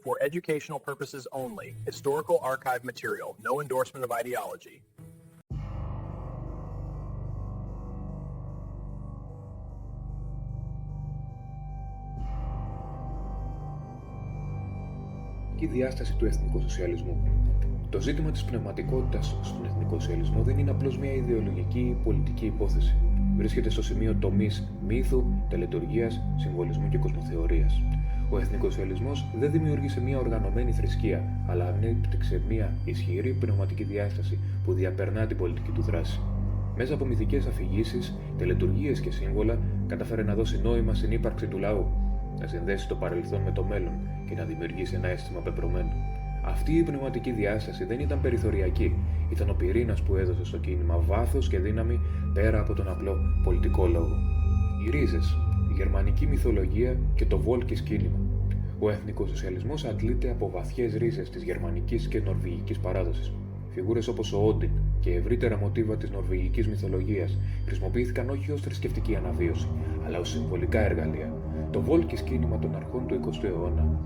For educational purposes only. Historical archive material. No endorsement of ideology. Η διάσταση του εθνικοσοσιαλισμού. Το ζήτημα της πνευματικότητας στον εθνικοσοσιαλισμό δεν είναι απλώς μια ιδεολογική ή πολιτική υπόθεση. Βρίσκεται στο σημείο τομής μύθου, τελετουργίας, συμβολισμού και κοσμοθεωρίας. Ο εθνικοσοσιαλισμός δεν δημιούργησε μια οργανωμένη θρησκεία, αλλά ανέπτυξε μια ισχυρή πνευματική διάσταση που διαπερνά την πολιτική του δράση. Μέσα από μυθικές αφηγήσεις, τελετουργίες και σύμβολα, κατάφερε να δώσει νόημα στην ύπαρξη του λαού, να συνδέσει το παρελθόν με το μέλλον και να δημιουργήσει ένα αίσθημα πεπρωμένο. Αυτή η πνευματική διάσταση δεν ήταν περιθωριακή, ήταν ο πυρήνας που έδωσε στο κίνημα βάθος και δύναμη πέρα από τον απλό πολιτικό λόγο. Οι ρίζες, η γερμανική μυθολογία και το βόλκις κίνημα. Ο εθνικοσοσιαλισμός αντλείται από βαθιές ρίζες της γερμανικής και νορβηγικής παράδοσης. Φιγούρες όπως ο Όντιν και ευρύτερα μοτίβα της νορβηγικής μυθολογίας χρησιμοποιήθηκαν όχι ως θρησκευτική αναβίωση, αλλά ως συμβολικά εργαλεία. Το βόλκις κίνημα των αρχών του 20ου αιώνα,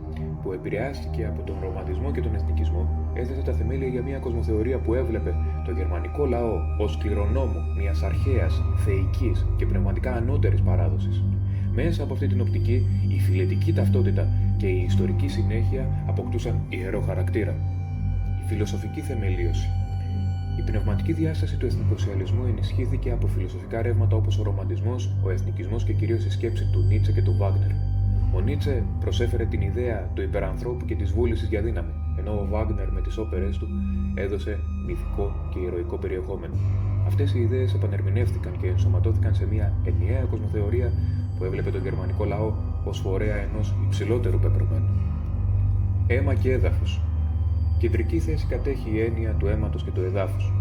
που επηρεάστηκε από τον ρομαντισμό και τον εθνικισμό, έθεσε τα θεμέλια για μια κοσμοθεωρία που έβλεπε το γερμανικό λαό ως κληρονόμο μιας αρχαίας, θεϊκής και πνευματικά ανώτερης παράδοσης. Μέσα από αυτή την οπτική, η φιλετική ταυτότητα και η ιστορική συνέχεια αποκτούσαν ιερό χαρακτήρα. Η φιλοσοφική θεμελίωση. Η πνευματική διάσταση του εθνικοσοσιαλισμού ενισχύθηκε από φιλοσοφικά ρεύματα όπως ο ρομαντισμός, ο εθνικισμός και κυρίως η σκέψη του Νίτσε και του Βάγνερ. Ο Νίτσε προσέφερε την ιδέα του υπερανθρώπου και της βούλησης για δύναμη, ενώ ο Βάγνερ με τις όπερες του έδωσε μυθικό και ηρωικό περιεχόμενο. Αυτές οι ιδέες επανερμηνεύτηκαν και ενσωματώθηκαν σε μια ενιαία κοσμοθεωρία που έβλεπε τον γερμανικό λαό ως φορέα ενός υψηλότερου πεπρωμένου. Αίμα και έδαφος. Κεντρική θέση κατέχει η έννοια του αίματος και του εδάφους.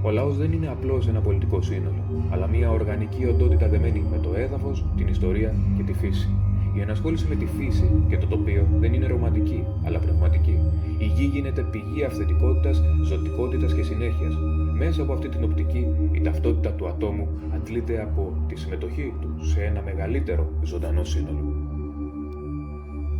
Ο λαός δεν είναι απλώς ένα πολιτικό σύνολο, αλλά μια οργανική οντότητα δεμένη με το έδαφος, την ιστορία και τη φύση. Η ενασχόληση με τη φύση και το τοπίο δεν είναι ρομαντική, αλλά πνευματική. Η γη γίνεται πηγή αυθεντικότητας, ζωτικότητας και συνέχειας. Μέσα από αυτή την οπτική, η ταυτότητα του ατόμου αντλείται από τη συμμετοχή του σε ένα μεγαλύτερο ζωντανό σύνολο.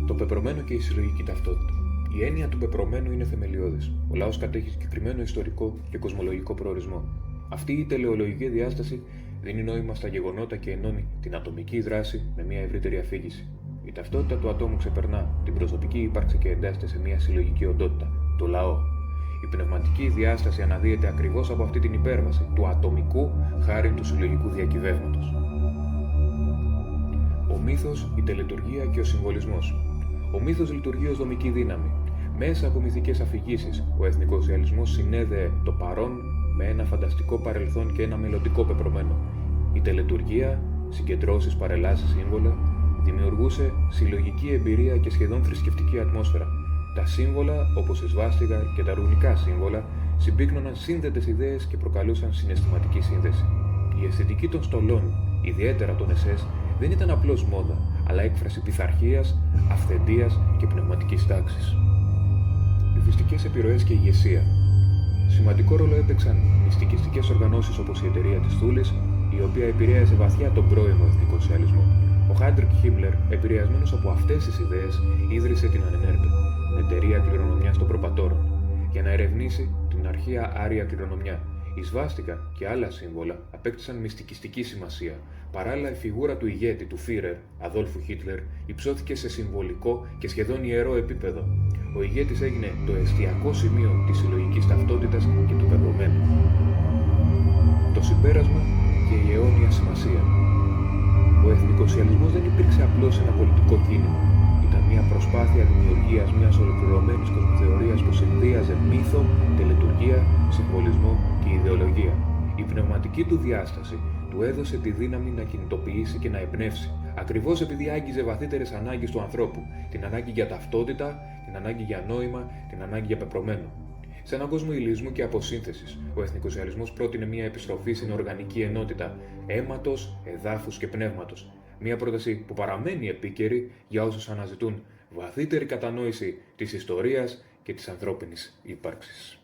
Το πεπρωμένο και η συλλογική ταυτότητα. Η έννοια του πεπρωμένου είναι θεμελιώδης. Ο λαός κατέχει συγκεκριμένο ιστορικό και κοσμολογικό προορισμό. Αυτή η τελεολογική διάσταση δίνει νόημα στα γεγονότα και ενώνει την ατομική δράση με μια ευρύτερη αφήγηση. Η ταυτότητα του ατόμου ξεπερνά την προσωπική ύπαρξη και εντάσσεται σε μια συλλογική οντότητα, το λαό. Η πνευματική διάσταση αναδύεται ακριβώς από αυτή την υπέρβαση του ατομικού χάρη του συλλογικού διακυβεύματος. Ο μύθος, η τελετουργία και ο συμβολισμός. Ο μύθος λειτουργεί ως δομική δύναμη. Μέσα από μυθικές αφηγήσεις, ο εθνικοσοσιαλισμός συνέδεε το παρόν με ένα φανταστικό παρελθόν και ένα μελλοντικό πεπρωμένο. Η τελετουργία, συγκεντρώσεις, παρελάσεις, σύμβολα, δημιουργούσε συλλογική εμπειρία και σχεδόν θρησκευτική ατμόσφαιρα. Τα σύμβολα, όπως η σβάστιγα και τα ρουνικά σύμβολα, συμπίκνωναν σύνδετες ιδέες και προκαλούσαν συναισθηματική σύνδεση. Η αισθητική των στολών, ιδιαίτερα των SS, δεν ήταν απλώς μόδα, αλλά έκφραση πειθαρχίας, αυθεντίας και πνευματικής τάξης. Μυστικές επιρροές και ηγεσία. Σημαντικό ρόλο έπαιξαν μυστικιστικές οργανώσεις όπως η Εταιρεία της Θούλης, η οποία επηρέασε βαθιά τον πρώιμο εθνικοσοσιαλισμό. Ο Χάιντριχ Χίμλερ, επηρεασμένος από αυτές τις ιδέες, ίδρυσε την Ανενέρπε, εταιρεία κληρονομιάς των προπατόρων, για να ερευνήσει την αρχαία άρια κληρονομιά. Η σβάστικα και άλλα σύμβολα απέκτησαν μυστικιστική σημασία. Παράλληλα, η φιγούρα του ηγέτη, του Φίρερ, Αδόλφου Χίτλερ, υψώθηκε σε συμβολικό και σχεδόν ιερό επίπεδο. Ο ηγέτης έγινε το εστιακό σημείο της συλλογικής ταυτότητας και του πεπρωμένου. Το συμπέρασμα και η αιώνια σημασία. Ο εθνικοσοσιαλισμός δεν υπήρξε απλώς ένα πολιτικό κίνημα. Ήταν μια προσπάθεια δημιουργίας μιας ολοκληρωμένης κοσμοθεωρίας που συνδύαζε μύθο, τελετουργία, συμβολισμό και ιδεολογία. Η πνευματική του διάσταση του έδωσε τη δύναμη να κινητοποιήσει και να εμπνεύσει, ακριβώς επειδή άγγιζε βαθύτερες ανάγκες του ανθρώπου, την ανάγκη για ταυτότητα, την ανάγκη για νόημα, την ανάγκη για πεπρωμένο. Σε έναν κόσμο υλισμού και αποσύνθεσης, ο εθνικοσοσιαλισμός πρότεινε μια επιστροφή στην οργανική ενότητα αίματος, εδάφους και πνεύματος. Μια πρόταση που παραμένει επίκαιρη για όσους αναζητούν βαθύτερη κατανόηση της ιστορίας και της ανθρώπινης ύπαρξης.